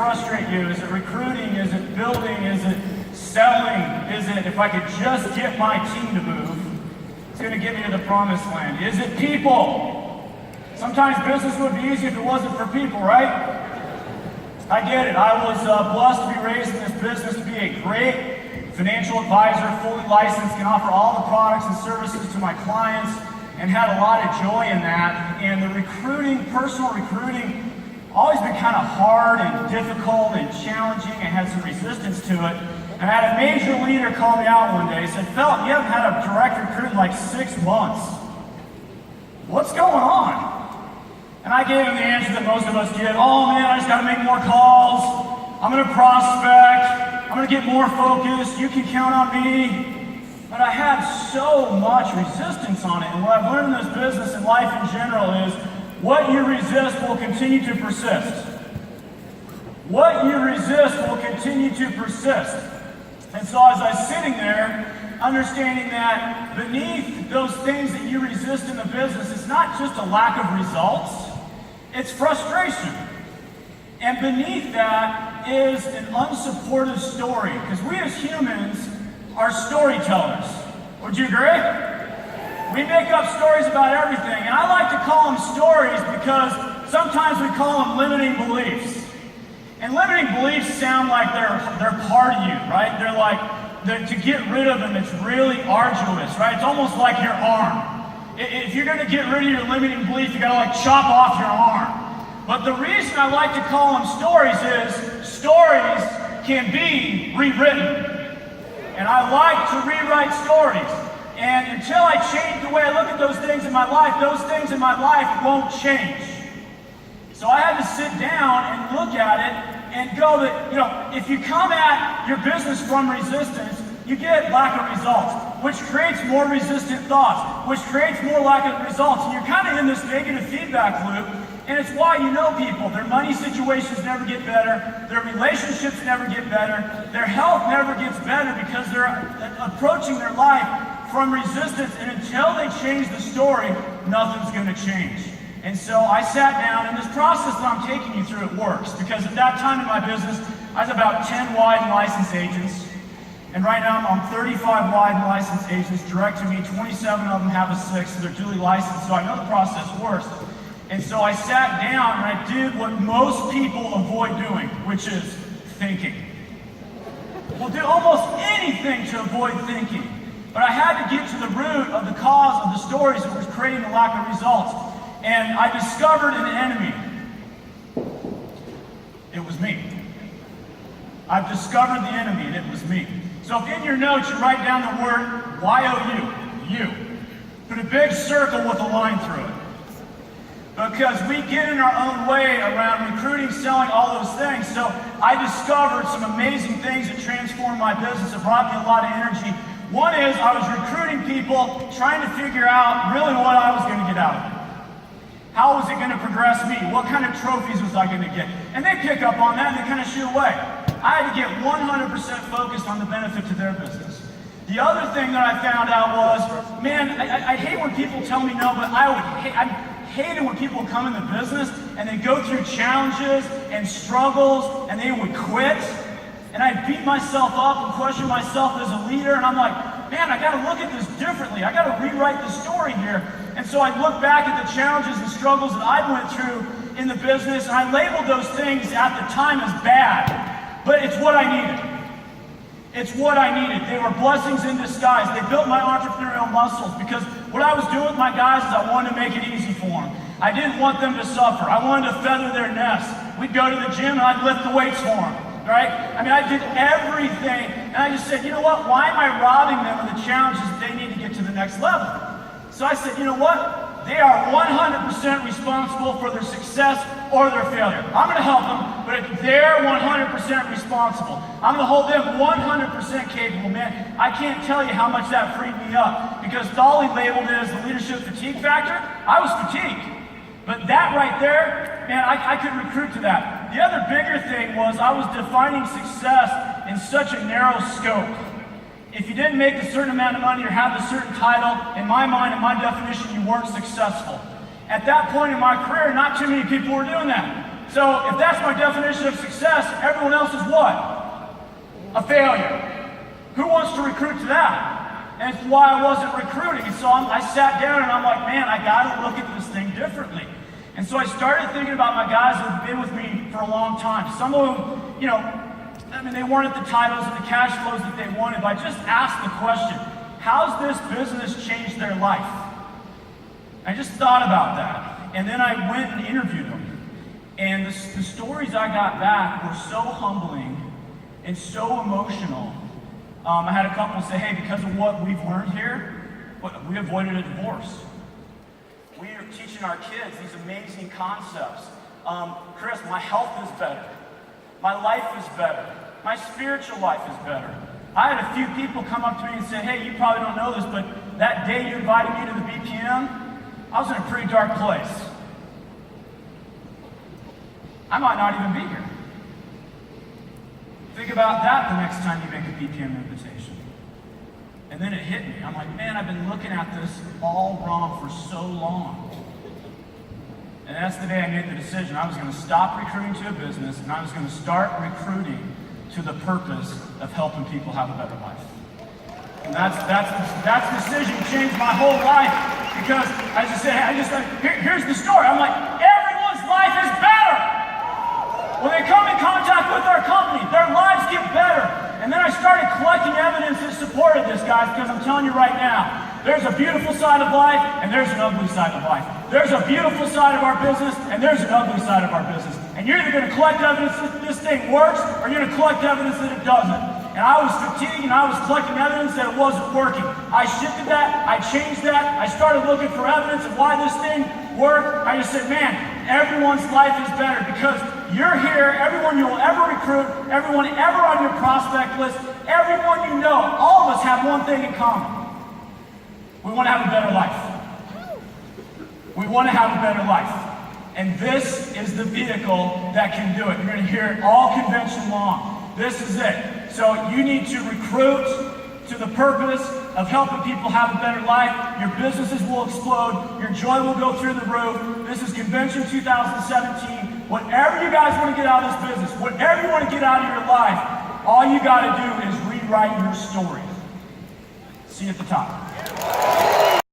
frustrate you? Is it recruiting? Is it building? Is it selling? Is it if I could just get my team to move, it's going to get me to the promised land? Is it people? Sometimes business would be easy if it wasn't for people, right? I get it. I was blessed to be raised in this business to be a great financial advisor, fully licensed, can offer all the products and services to my clients, and had a lot of joy in that. And the recruiting, personal recruiting, always been kind of hard and difficult and challenging. I had some resistance to it. And I had a major leader call me out one day. He said, Felton, you haven't had a direct recruit in like 6 months. What's going on? And I gave him the answer that most of us give. Oh man, I just got to make more calls. I'm going to prospect. I'm going to get more focused. You can count on me. But I had so much resistance on it. And what I've learned in this business and life in general is what you resist will continue to persist. What you resist will continue to persist. And so as I was sitting there, understanding that beneath those things that you resist in the business, it's not just a lack of results, it's frustration. And beneath that is an unsupportive story. Because we as humans are storytellers. Would you agree? We make up stories about everything. And I like to call them stories because sometimes we call them limiting beliefs. And limiting beliefs sound like they're part of you, right? They're like, to get rid of them, it's really arduous, right? It's almost like your arm. If you're going to get rid of your limiting belief, you got to like chop off your arm. But the reason I like to call them stories is stories can be rewritten. And I like to rewrite stories. And until I change the way I look at those things in my life won't change. So I had to sit down and look at it and go that, if you come at your business from resistance, you get lack of results, which creates more resistant thoughts, which creates more lack of results. And you're kind of in this negative feedback loop. And it's why you know people, their money situations never get better, their relationships never get better, their health never gets better because they're approaching their life from resistance. And until they change the story, nothing's going to change. And so I sat down, and this process that I'm taking you through, it works. Because at that time in my business, I was about 10 wide and licensed agents. And right now I'm 35 wide and licensed agents direct to me. 27 of them have a 6, so they're duly licensed. So I know the process works. And so I sat down and I did what most people avoid doing, which is thinking. We'll do almost anything to avoid thinking. But I had to get to the root of the cause of the stories that was creating the lack of results. And I discovered an enemy. It was me. I've discovered the enemy, and it was me. So if in your notes you write down the word Y-O-U, you. Put a big circle with a line through it. Because we get in our own way around recruiting, selling, all those things. So I discovered some amazing things that transformed my business and brought me a lot of energy. One is I was recruiting people, trying to figure out really what I was going to get out of it. How was it going to progress me? What kind of trophies was I going to get? And they pick up on that and they kind of shoot away. I had to get 100% focused on the benefit to their business. The other thing that I found out was, man, I hate when people tell me no, but I hated when people come in the business and they go through challenges and struggles and they would quit. And I beat myself up and question myself as a leader. And I'm like, man, I got to look at this differently. I got to rewrite the story here. And so I look back at the challenges and struggles that I went through in the business, and I labeled those things at the time as bad. But it's what I needed. It's what I needed. They were blessings in disguise. They built my entrepreneurial muscles because what I was doing with my guys is I wanted to make it easy for them. I didn't want them to suffer. I wanted to feather their nest. We'd go to the gym and I'd lift the weights for them, right? I mean, I did everything. And I just said, you know what? Why am I robbing them of the challenges that they need to get to the next level? So I said, you know what? They are 100% responsible for their success or their failure. I'm going to help them, but they're 100% responsible. I'm going to hold them 100% capable. Man, I can't tell you how much that freed me up because Dolly labeled it as the leadership fatigue factor. I was fatigued. But that right there, man, I could recruit to that. The other bigger thing was I was defining success in such a narrow scope. If you didn't make a certain amount of money or have a certain title, in my mind, in my definition, you weren't successful. At that point in my career, not too many people were doing that. So if that's my definition of success, everyone else is what? A failure. Who wants to recruit to that? And it's why I wasn't recruiting. And so I sat down and I'm like, man, I got to look at this thing differently. And so I started thinking about my guys that have been with me for a long time. Some of them, you know, I mean, they weren't at the titles and the cash flows that they wanted, but I just asked the question, how's this business changed their life? I just thought about that. And then I went and interviewed them. And the stories I got back were so humbling and so emotional. I had a couple say, hey, because of what we've learned here, we avoided a divorce. We are teaching our kids these amazing concepts. Chris, my health is better. My life is better. My spiritual life is better. I had a few people come up to me and say, hey, you probably don't know this, but that day you invited me to the BPM, I was in a pretty dark place. I might not even be here. Think about that the next time you make a BPM invitation. And then it hit me. I'm like, man, I've been looking at this all wrong for so long. And that's the day I made the decision. I was going to stop recruiting to a business, and I was going to start recruiting to the purpose of helping people have a better life. And that decision changed my whole life. Because I just said, here's the story. I'm like, everyone's life is better. When they come in contact with our company, their lives get better. And then I started collecting evidence that supported this, guys, because I'm telling you right now, there's a beautiful side of life, and there's an ugly side of life. There's a beautiful side of our business, and there's an ugly side of our business. And you're either going to collect evidence that this thing works, or you're going to collect evidence that it doesn't. And I was fatigued, and I was collecting evidence that it wasn't working. I shifted that, I changed that, I started looking for evidence of why this thing worked. I just said, man, everyone's life is better because you're here, everyone you'll ever recruit, everyone ever on your prospect list, everyone you know, all of us have one thing in common. We want to have a better life. We want to have a better life. And this is the vehicle that can do it. You're going to hear it all convention long. This is it. So you need to recruit to the purpose of helping people have a better life. Your businesses will explode. Your joy will go through the roof. This is Convention 2017. Whatever you guys want to get out of this business, whatever you want to get out of your life, all you got to do is rewrite your story. See you at the top.